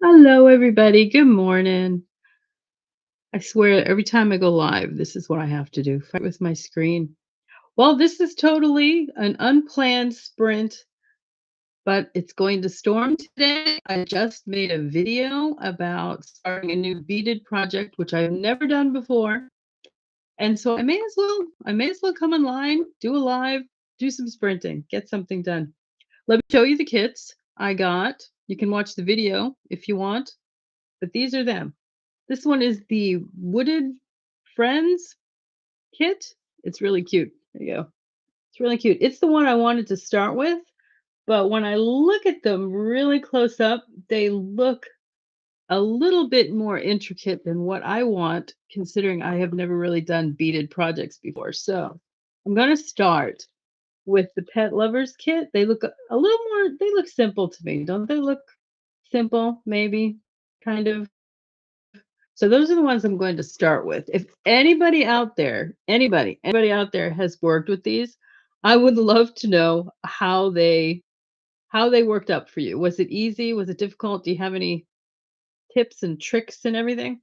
Hello, everybody. Good morning. I swear, every time I go live, this is what I have to do fight with my screen. Well, this is totally an unplanned sprint, but it's going to storm today. I just made a video about starting a new beaded project, which I've never done before. And so I may as well come online, do a live, do some sprinting, get something done. Let me show you the kits I got. You can watch the video if you want, but these are them. This one is the Wooded Friends kit. It's really cute. There you go. It's really cute. It's the one I wanted to start with, but when I look at them really close up, they look a little bit more intricate than what I want, considering I have never really done beaded projects before. So I'm going to start with the Pet Lovers kit. They look a little more, they look simple to me. Don't they look simple? Maybe, kind of. So those are the ones I'm going to start with. If anybody out there, anybody out there has worked with these, I would love to know how they worked up for you. Was it easy? Was it difficult? Do you have any tips and tricks and everything?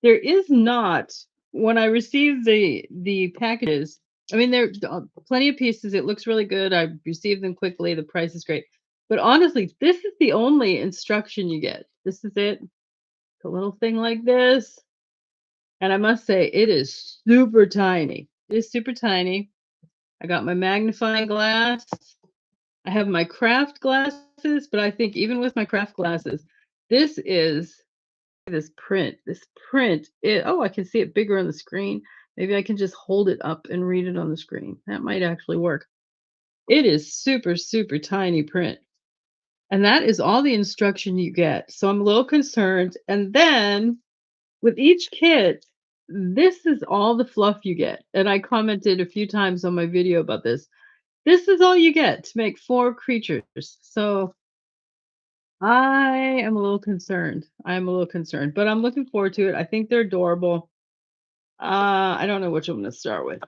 There is not when I received the packages. I mean, there are plenty of pieces. It looks really good. I received them quickly. The price is great. But honestly, this is the only instruction you get. This is it. A little thing like this. And I must say, it is super tiny. It is super tiny. I got my magnifying glass. I have my craft glasses, but I think even with my craft glasses, this is this print. This print, oh, I can see it bigger on the screen. Maybe I can just hold it up and read it on the screen. That might actually work. It is super, super tiny print. And that is all the instruction you get. So I'm a little concerned. And then with each kit, this is all the fluff you get. And I commented a few times on my video about this. This is all you get to make 4 creatures. So I am a little concerned. I'm a little concerned, but I'm looking forward to it. I think they're adorable. I don't know which I'm going to start with.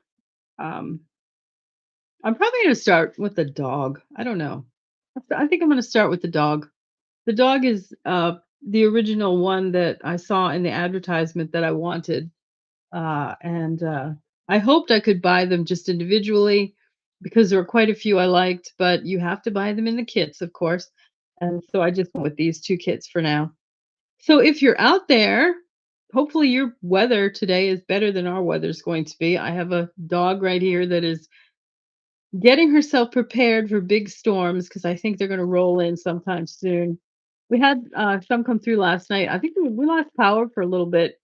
Um, I'm probably going to start with the dog. I don't know. I think I'm going to start with the dog. The dog is the original one that I saw in the advertisement that I wanted. And I hoped I could buy them just individually because there were quite a few I liked, but you have to buy them in the kits, of course. And so I just went with these 2 kits for now. So if you're out there, hopefully your weather today is better than our weather's going to be. I have a dog right here that is getting herself prepared for big storms because I think they're going to roll in sometime soon. We had some come through last night. I think we lost power for a little bit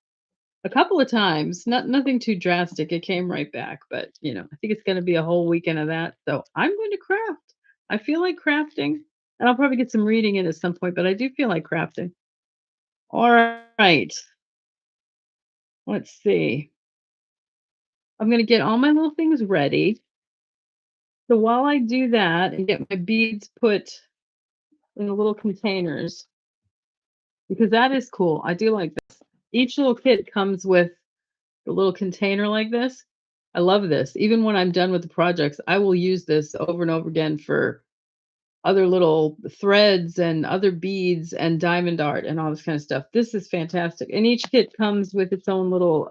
a couple of times, nothing too drastic, it came right back, but, I think it's gonna be a whole weekend of that, so I'm going to craft. I feel like crafting, and I'll probably get some reading in at some point, but I do feel like crafting. Alright, let's see. I'm gonna get all my little things ready. So while I do that and get my beads put in the little containers, because that is cool, I do like this. Each little kit comes with a little container like this. I love this. Even when I'm done with the projects, I will use this over and over again for other little threads and other beads and diamond art and all this kind of stuff. This is fantastic. And each kit comes with its own little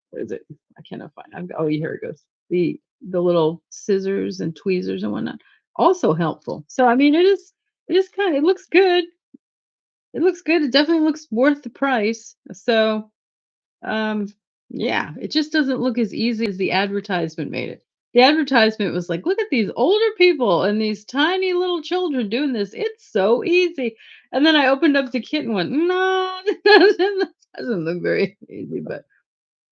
what is it? I cannot find. Oh, here it goes. The little scissors and tweezers and whatnot. Also helpful. So I mean it is kind of it looks good. It looks good. It definitely looks worth the price. So um, yeah, it just doesn't look as easy as the advertisement made it. The advertisement was like, "Look at these older people and these tiny little children doing this. It's so easy." And then I opened up the kit and went, "No, it doesn't look very easy, but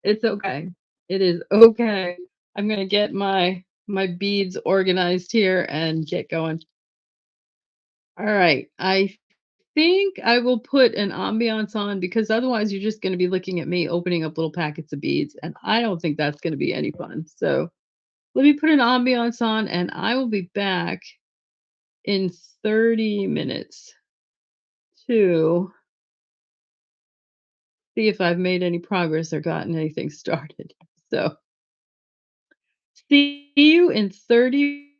it's okay. It is okay. I'm gonna get my beads organized here and get going." All right. I think I will put an ambiance on because otherwise you're just going to be looking at me opening up little packets of beads, and I don't think that's going to be any fun. So let me put an ambiance on, and I will be back in 30 minutes to see if I've made any progress or gotten anything started. So see you in 30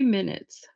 minutes.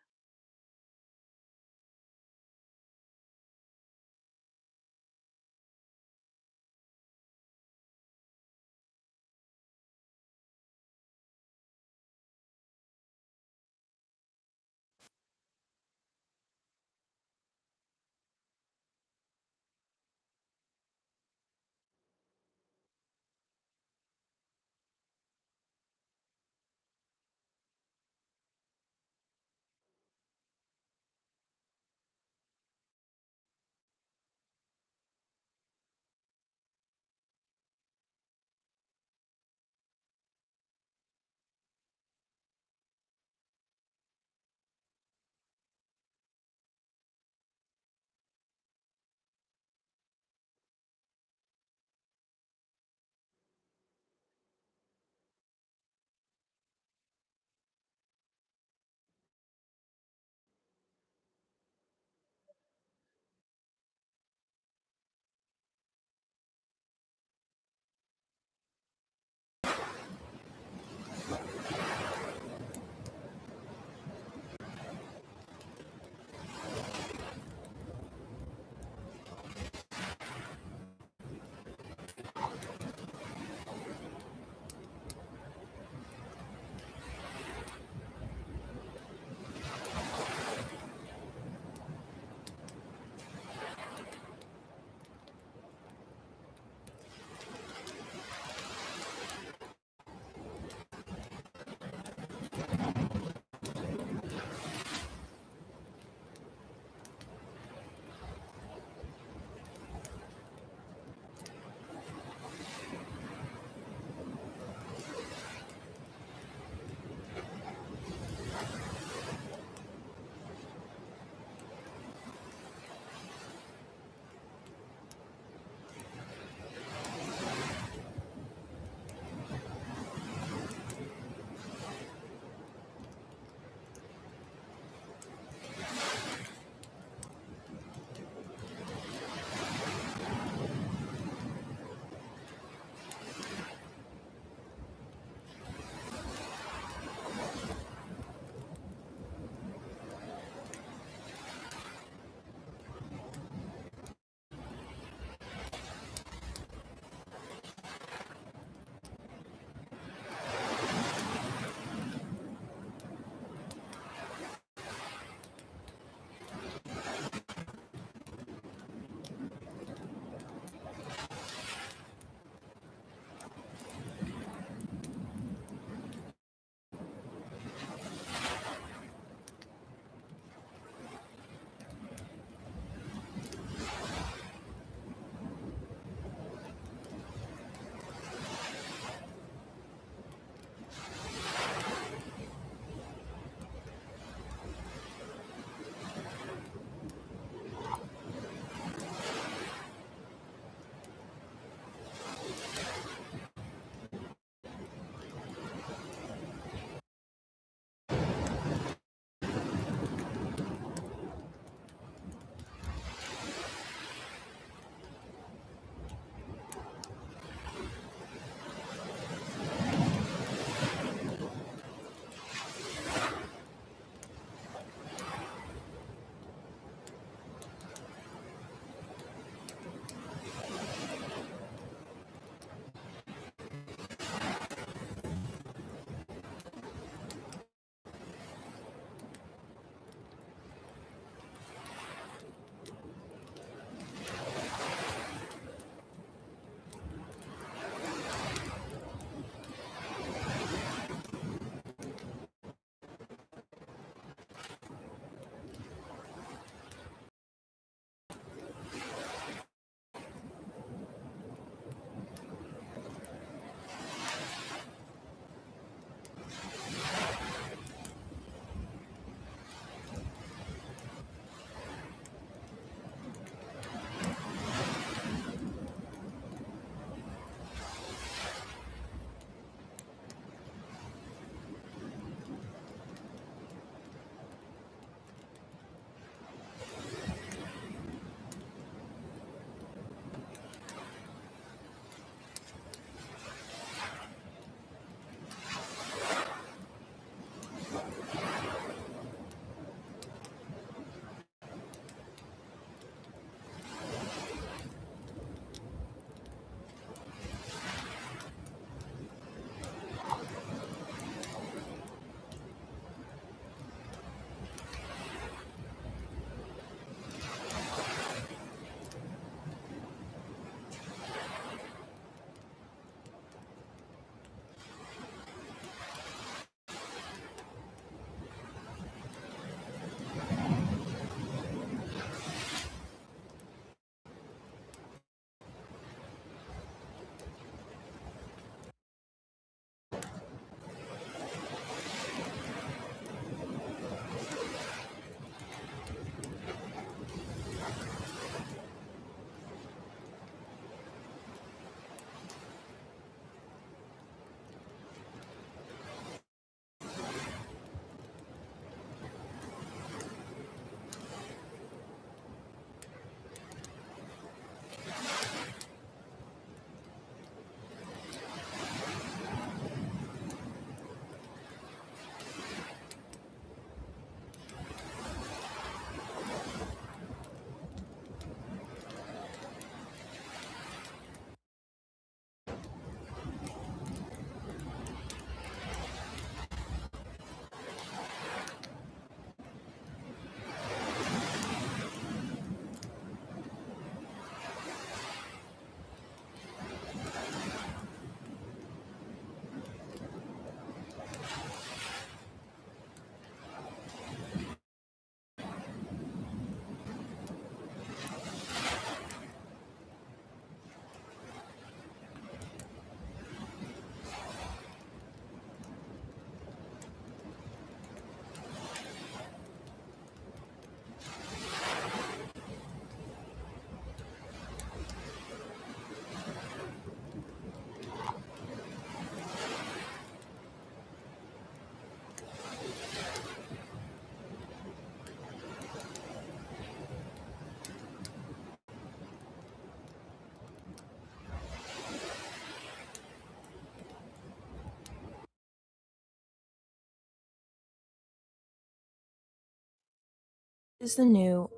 Is the new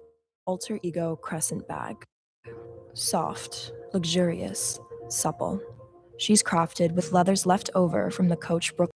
alter ego crescent bag. Soft, luxurious, supple. She's crafted with leathers left over from the Coach Brook.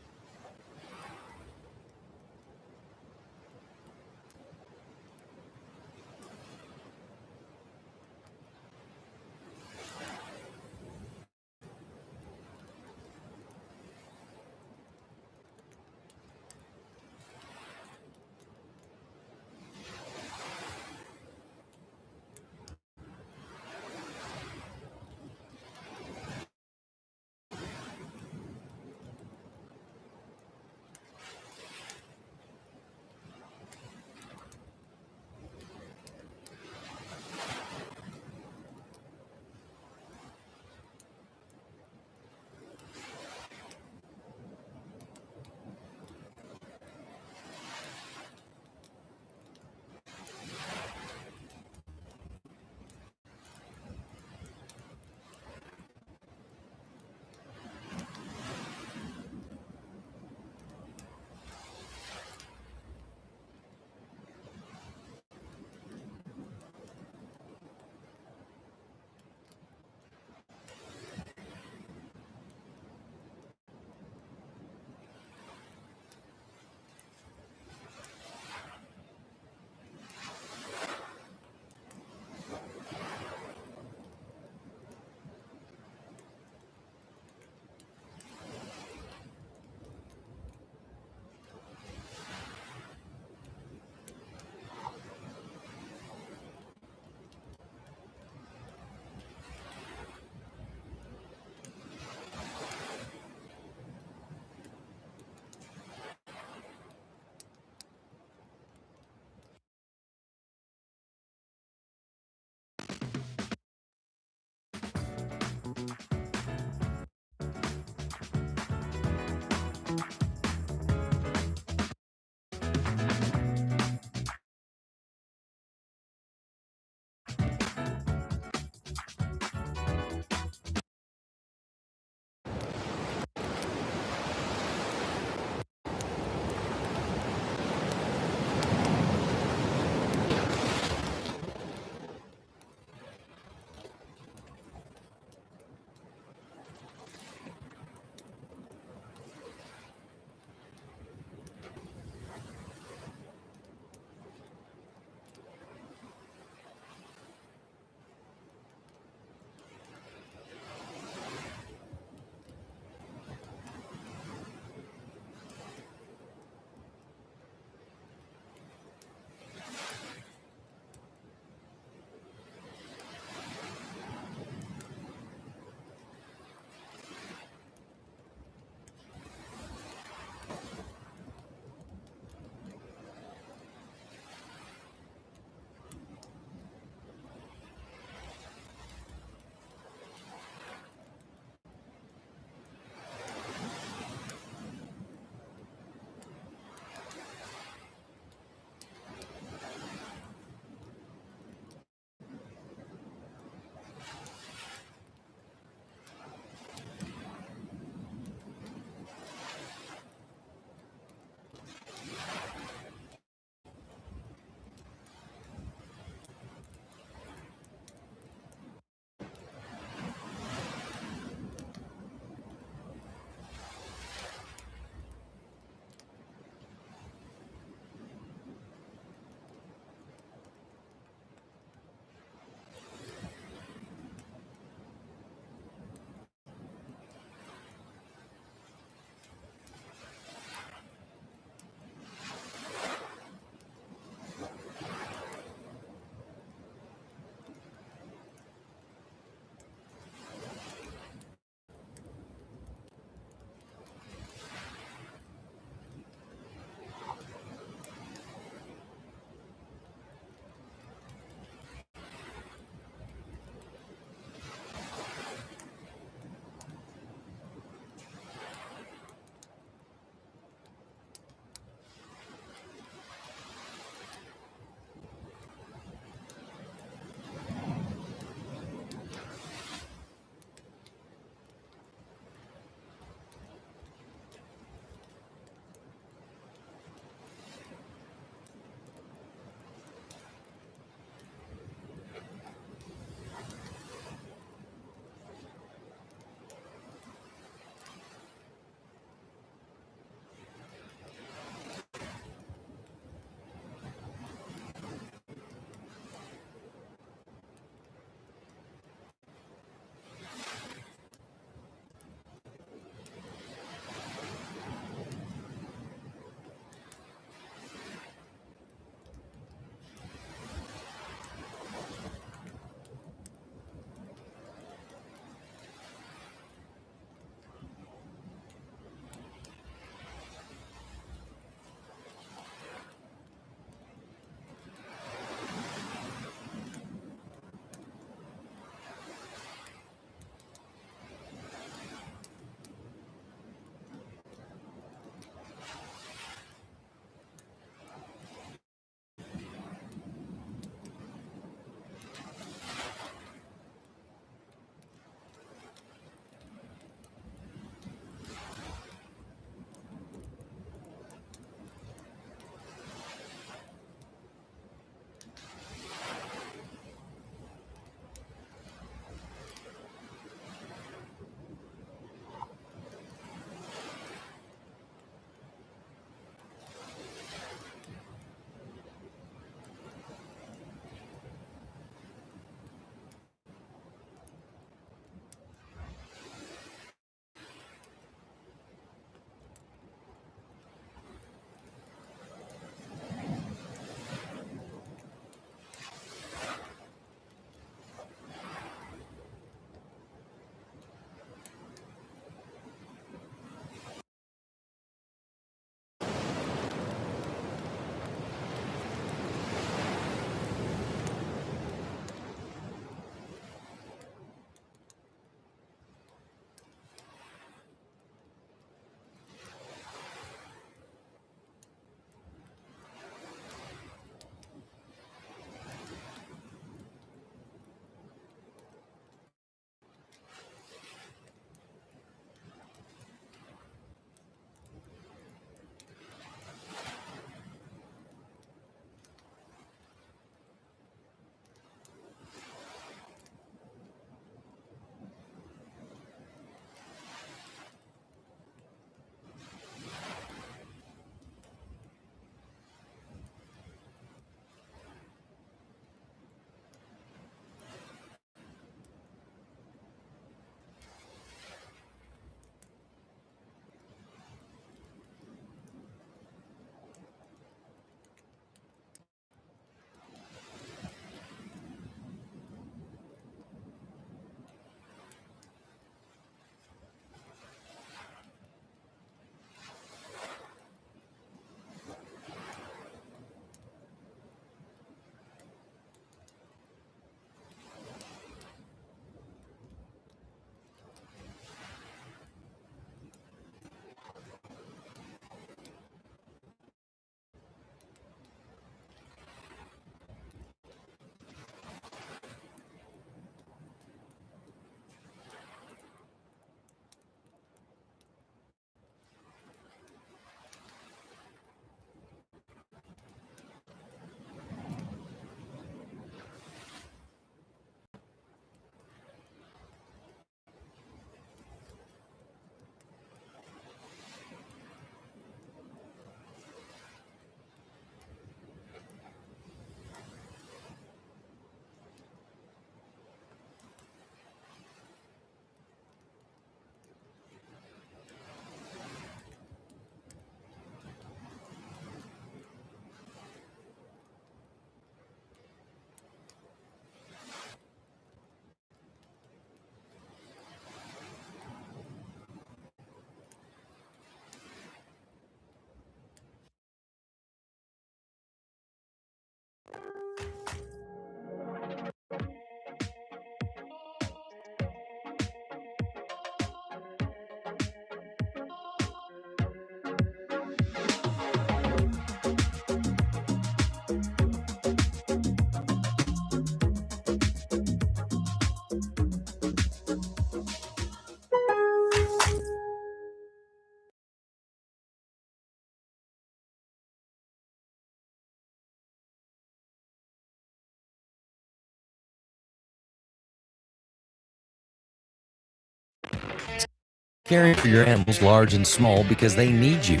caring for your animals large and small because they need you,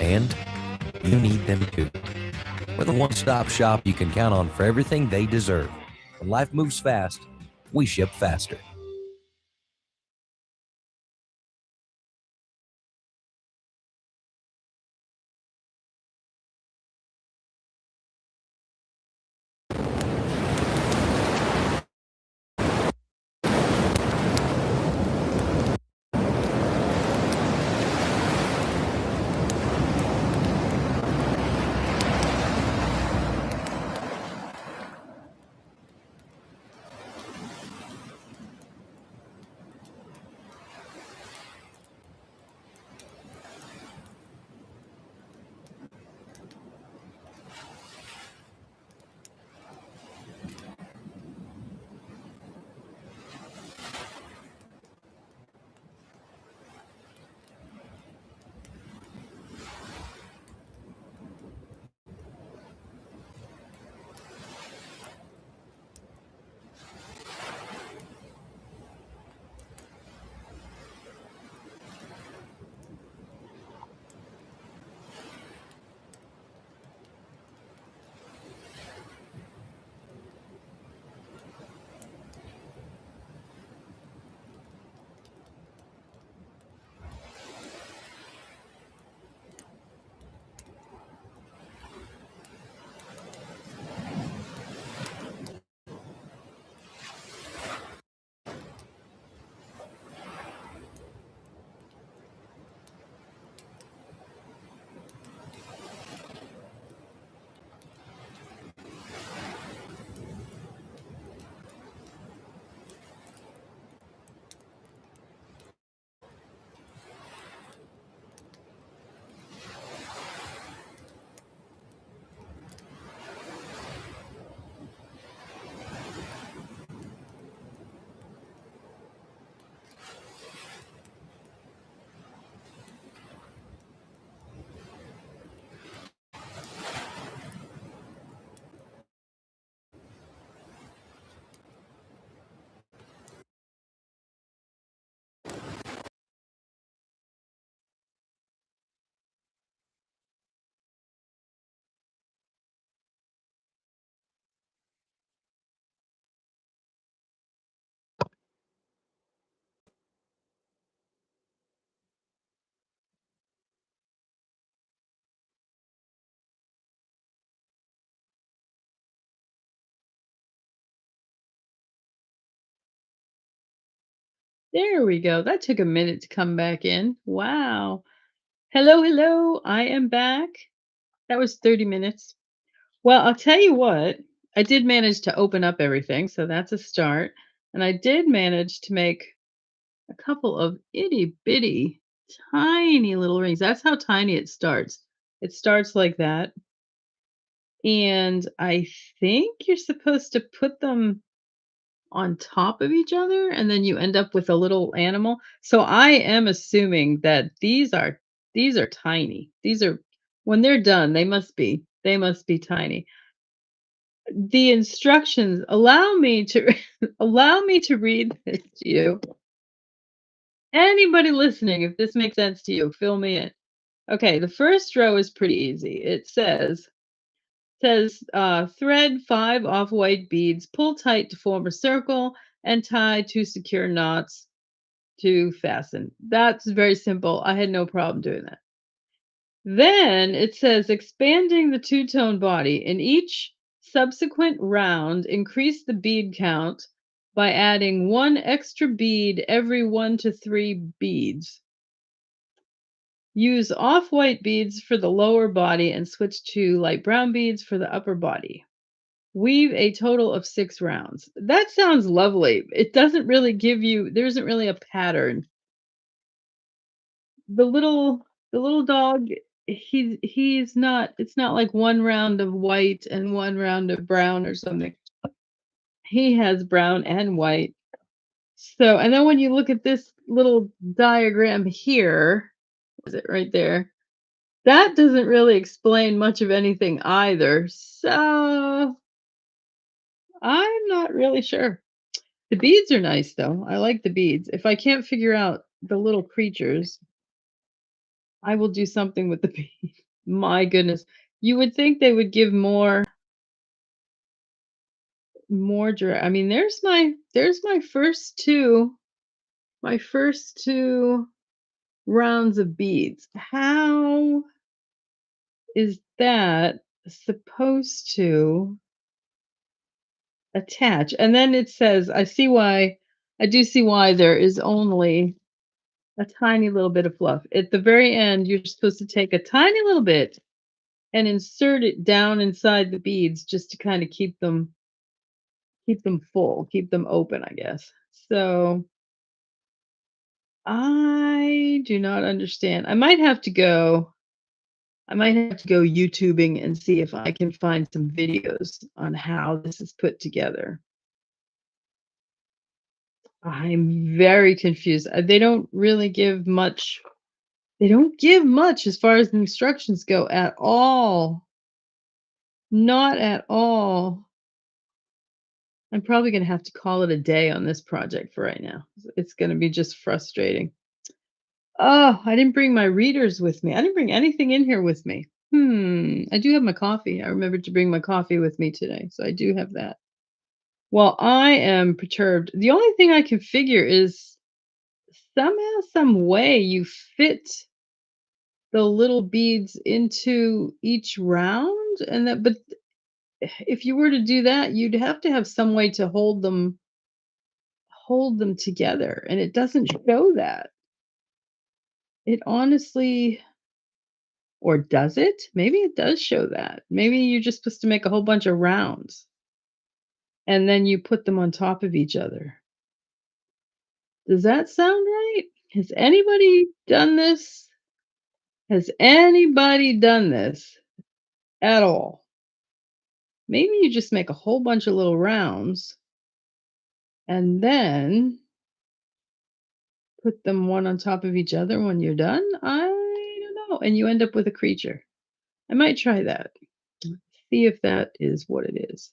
and you need them too. We're the one-stop shop you can count on for everything they deserve. When life moves fast, we ship faster. There we go. That took a minute to come back in. Wow. Hello, hello. I am back. That was 30 minutes. Well, I'll tell you what, I did manage to open up everything, so that's a start. And I did manage to make a couple of itty bitty tiny little rings. That's how tiny it starts. It starts like that. And I think you're supposed to put them on top of each other and then you end up with a little animal. So I am assuming that these are tiny. These are when they're done, they must be tiny. The instructions allow me to allow me to read this to you. Anybody listening, if this makes sense to you, fill me in. Okay, the first row is pretty easy. It says thread 5 off-white beads, pull tight to form a circle, and tie 2 secure knots to fasten. That's very simple. I had no problem doing that. Then it says expanding the two-tone body. In each subsequent round, increase the bead count by adding 1 extra bead every 1 to 3 beads. Use off-white beads for the lower body and switch to light brown beads for the upper body. Weave a total of 6 rounds. That sounds lovely. It doesn't really give you there isn't really a pattern. The little dog, he's not it's not like 1 round of white and 1 round of brown or something. He has brown and white. So, and then when you look at this little diagram here, is it right there? That doesn't really explain much of anything either. So, I'm not really sure. The beads are nice though. I like the beads. If I can't figure out the little creatures, I will do something with the bead. My goodness. You would think they would give more I mean, there's my first two rounds of beads. How is that supposed to attach? And then it says, I do see why there is only a tiny little bit of fluff. At the very end, you're supposed to take a tiny little bit and insert it down inside the beads just to kind of keep them full, keep them open, I guess. So I do not understand. I might have to go YouTubing and see if I can find some videos on how this is put together. I'm very confused. They don't really give much. They don't give much as far as the instructions go at all. Not at all. I'm probably going to have to call it a day on this project for right now. It's going to be just frustrating. Oh, I didn't bring my readers with me. I didn't bring anything in here with me. I do have my coffee. I remembered to bring my coffee with me today, so I do have that. Well, I am perturbed. The only thing I can figure is somehow, some way you fit the little beads into each round, and that. But if you were to do that, you'd have to have some way to hold them together, and it doesn't show that. It honestly, or does it? Maybe it does show that. Maybe you're just supposed to make a whole bunch of rounds and then you put them on top of each other. Does that sound right? Has anybody done this? Has anybody done this at all? Maybe you just make a whole bunch of little rounds and then put them one on top of each other when you're done. I don't know. And you end up with a creature. I might try that. See if that is what it is.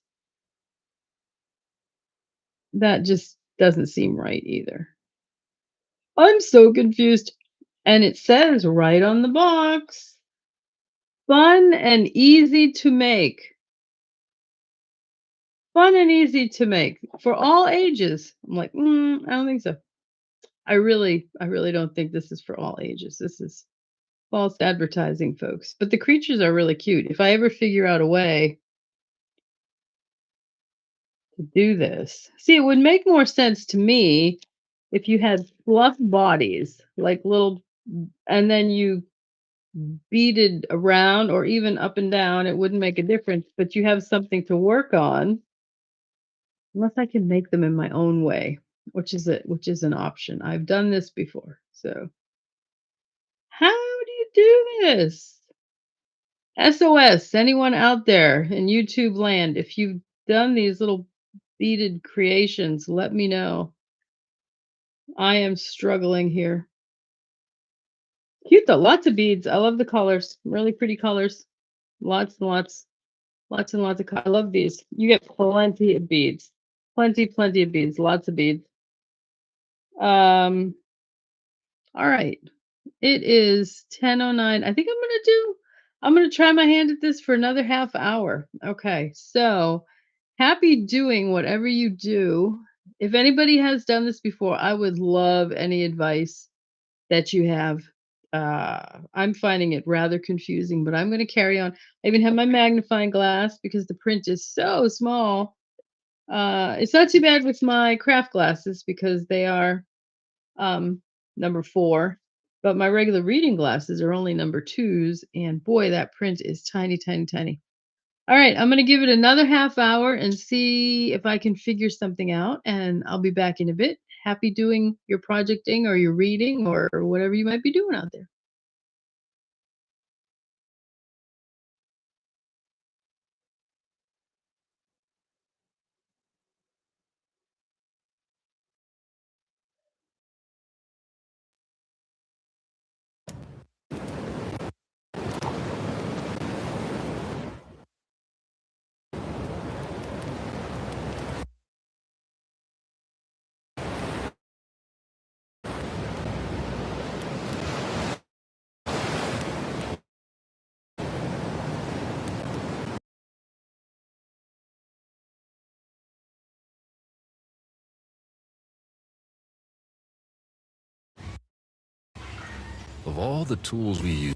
That just doesn't seem right either. I'm so confused. And it says right on the box, fun and easy to make. Fun and easy to make for all ages. I'm like, I don't think so. I really don't think this is for all ages. This is false advertising, folks. But the creatures are really cute. If I ever figure out a way to do this, see, it would make more sense to me if you had fluff bodies, like little, and then you beaded around or even up and down, it wouldn't make a difference, but you have something to work on. Unless I can make them in my own way, which is an option. I've done this before. So how do you do this? SOS, anyone out there in YouTube land, if you've done these little beaded creations, let me know. I am struggling here. Cute though, lots of beads. I love the colors, really pretty colors. Lots and lots of colors. I love these. You get plenty of beads. Plenty of beads, lots of beads. All right. It is 10:09. I think I'm going to try my hand at this for another half hour. Okay. So, happy doing whatever you do. If anybody has done this before, I would love any advice that you have. I'm finding it rather confusing, but I'm going to carry on. I even have my magnifying glass because the print is so small. It's not too bad with my craft glasses because they are number 4, but my regular reading glasses are only number 2s, and boy, that print is tiny. All right, I'm going to give it another half hour and see if I can figure something out, and I'll be back in a bit. Happy doing your projecting or your reading or whatever you might be doing out there. Of all the tools we use,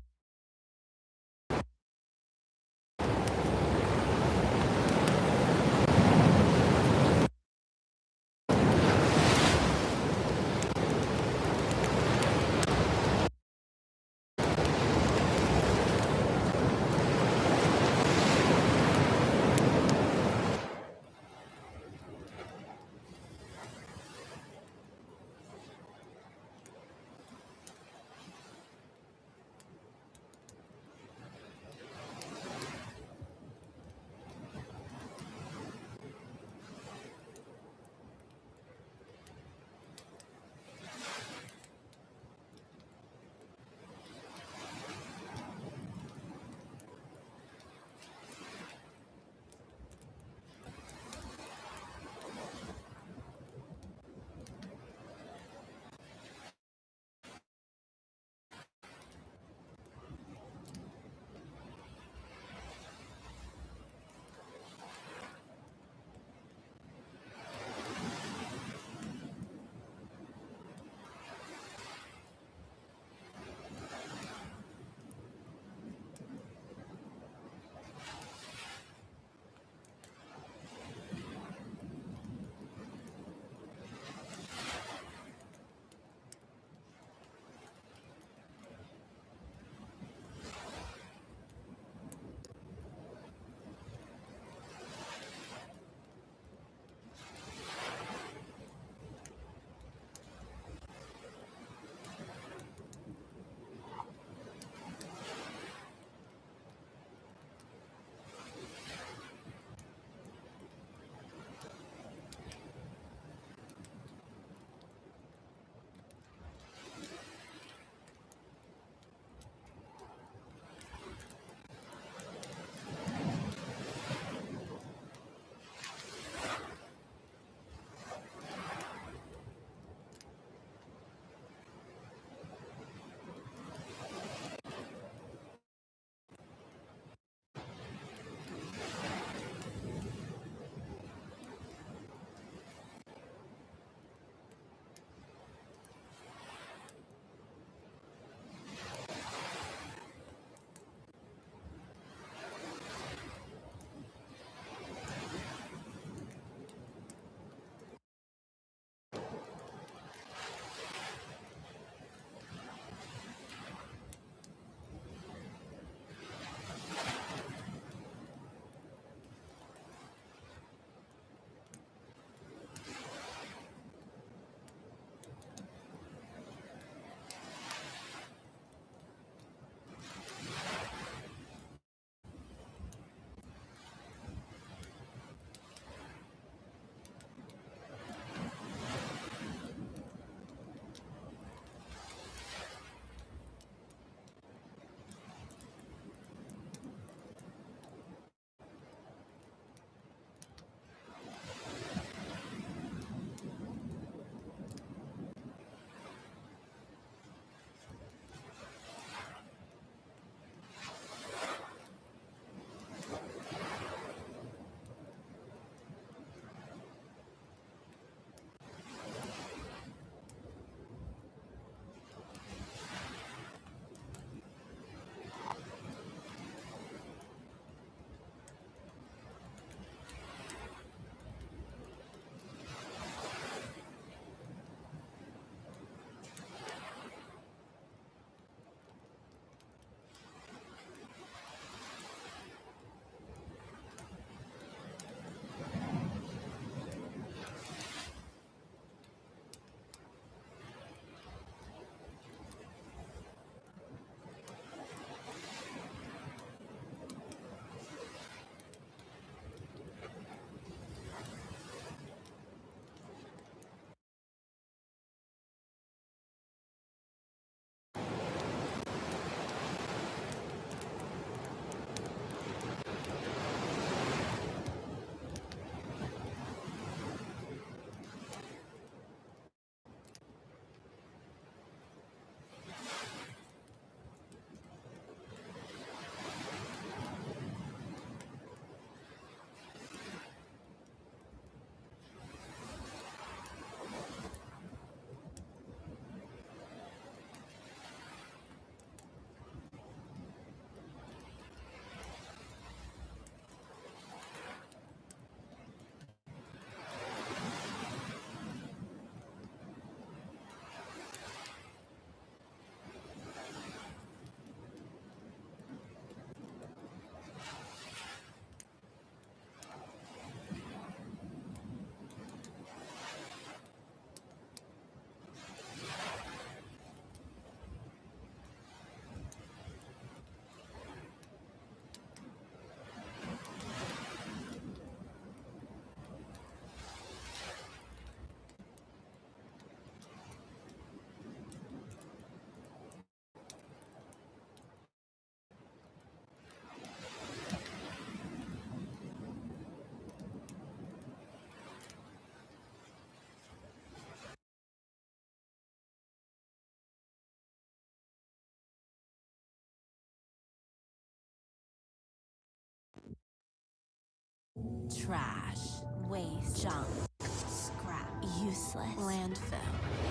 Trash, waste, junk, scrap, useless, landfill,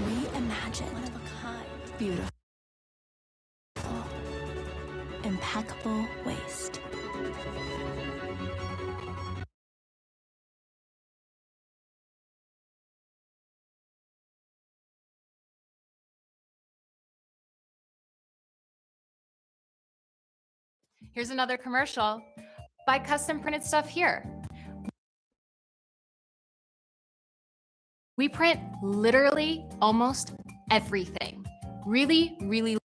reimagine, one of a kind, beautiful, impeccable waste. Here's another commercial. Buy custom printed stuff here. We print literally almost everything. Really, really.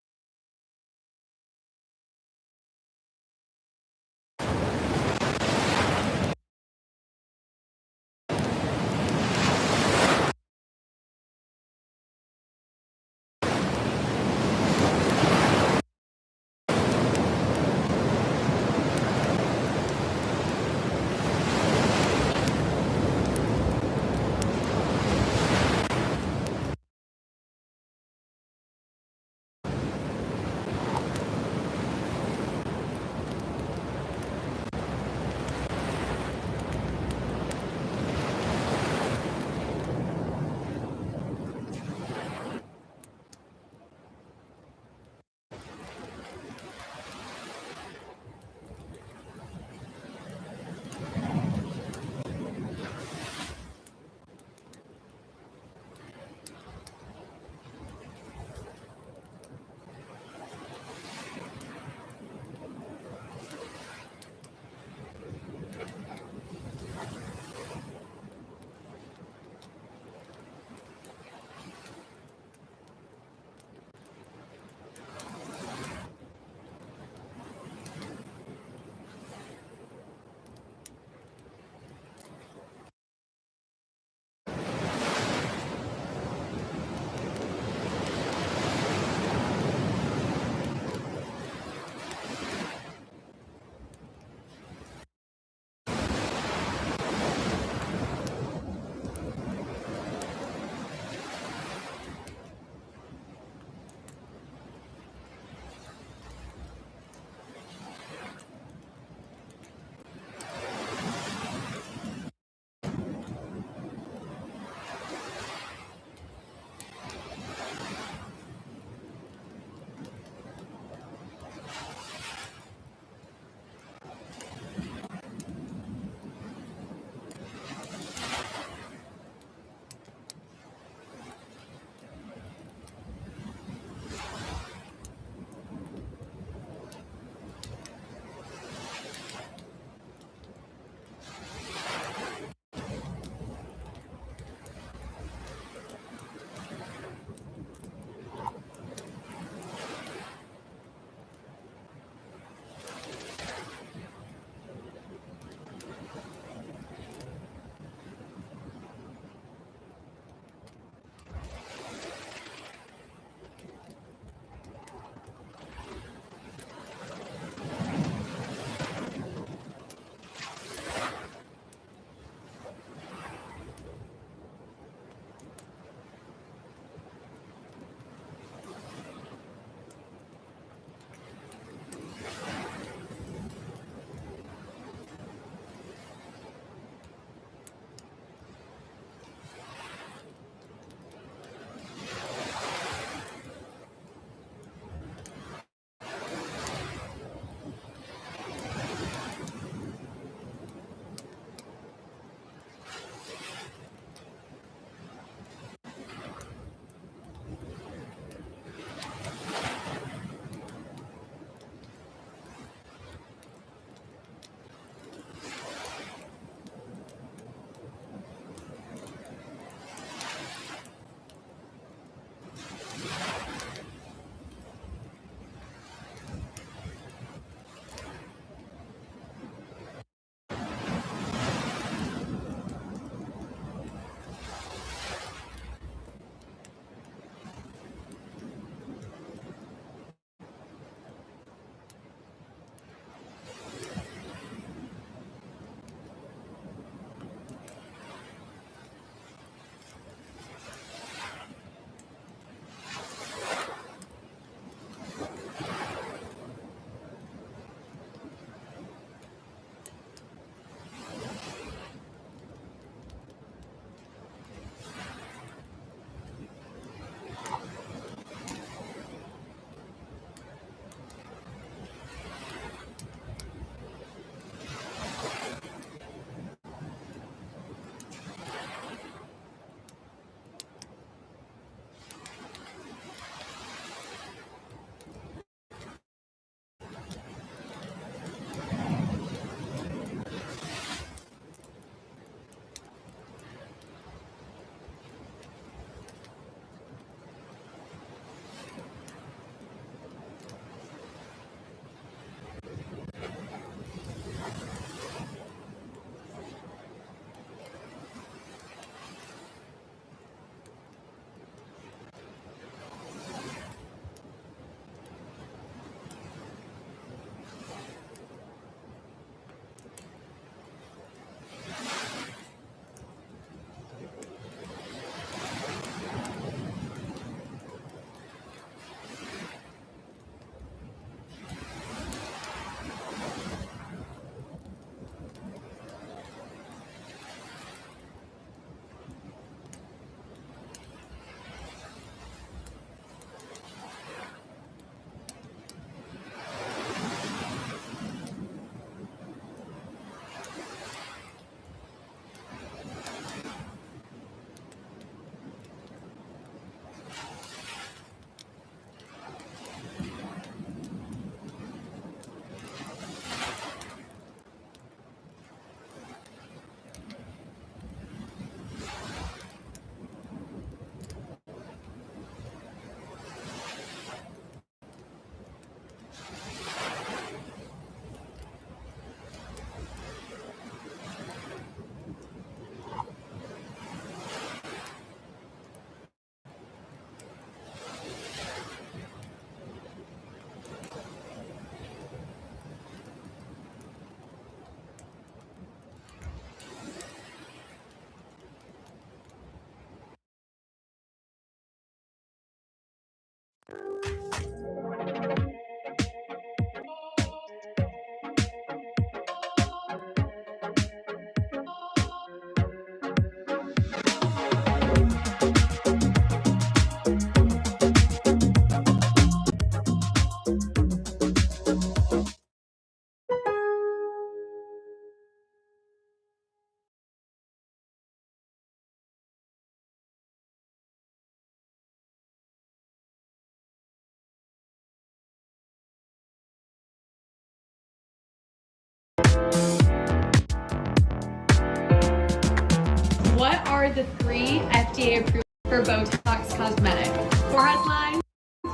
What are the 3 FDA approved for Botox cosmetic? Forehead lines,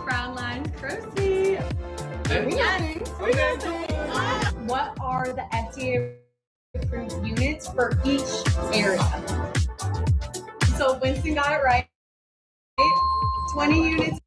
frown lines, crow's. What are the FDA approved units for each area? So Winston got it right. 20 units.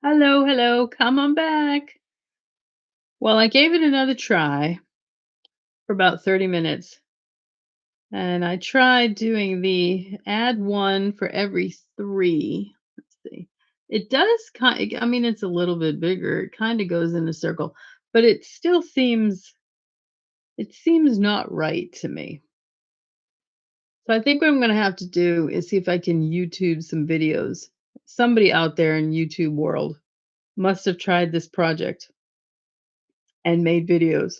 Hello, hello. Come on back. Well, I gave it another try for about 30 minutes. And I tried doing the add one for every 3. Let's see. It does kind I mean, it's a little bit bigger. It kind of goes in a circle, but it seems not right to me. So I think what I'm going to have to do is see if I can YouTube some videos. Somebody out there in YouTube world must have tried this project. and made videos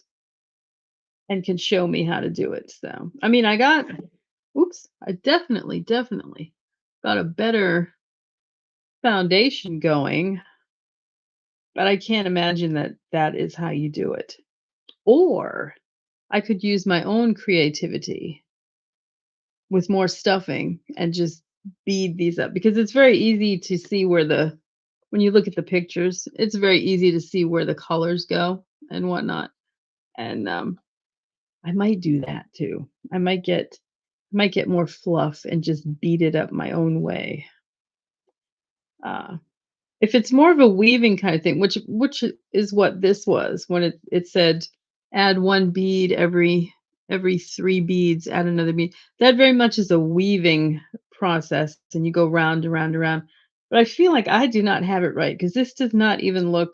and can show me how to do it. So, I mean, I definitely got a better foundation going, but I can't imagine that that is how you do it. Or I could use my own creativity with more stuffing and just bead these up, because it's very easy to see when you look at the pictures, it's very easy to see where the colors go and whatnot. And I might do that too. I might get more fluff and just beat it up my own way. Uh, if it's more of a weaving kind of thing, which is what this was when it said add one bead every 3 beads, add another bead. That very much is a weaving process, and you go round and round and round. But I feel like I do not have it right, because this doesn't even look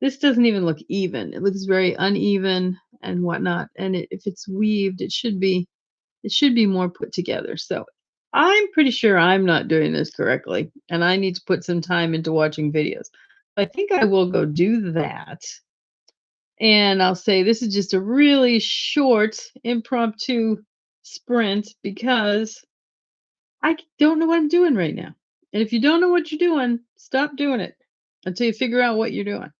even. It looks very uneven and whatnot. And if it's weaved, it should be more put together. So I'm pretty sure I'm not doing this correctly, and I need to put some time into watching videos. I think I will go do that. And I'll say this is just a really short impromptu sprint, because don't know what I'm doing right now. And if you don't know what you're doing, stop doing it until you figure out what you're doing.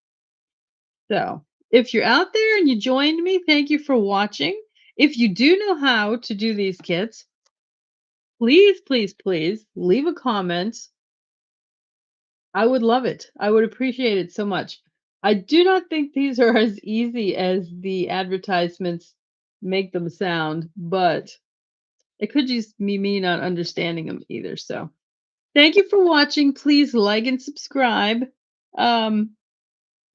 So, if you're out there and you joined me, thank you for watching. If you do know how to do these kits, please, please, please leave a comment. I would love it. I would appreciate it so much. I do not think these are as easy as the advertisements make them sound, but it could just be me not understanding them either. So, thank you for watching. Please like and subscribe. Um,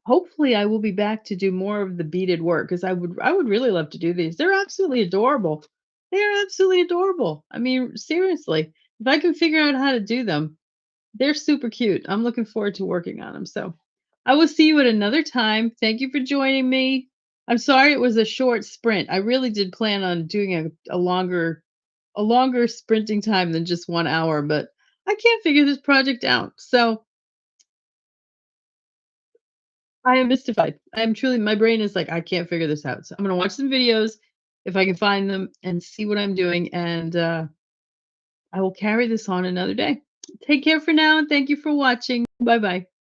Hopefully I will be back to do more of the beaded work, because I would really love to do these. They're absolutely adorable. They are absolutely adorable. I mean, seriously, if I can figure out how to do them, they're super cute. I'm looking forward to working on them. So I will see you at another time. Thank you for joining me. I'm sorry it was a short sprint. I really did plan on doing a longer sprinting time than just 1 hour, but I can't figure this project out. So I am mystified. I am truly, my brain is like, I can't figure this out. So I'm gonna watch some videos if I can find them and see what I'm doing. And I will carry this on another day. Take care for now, and thank you for watching. Bye bye.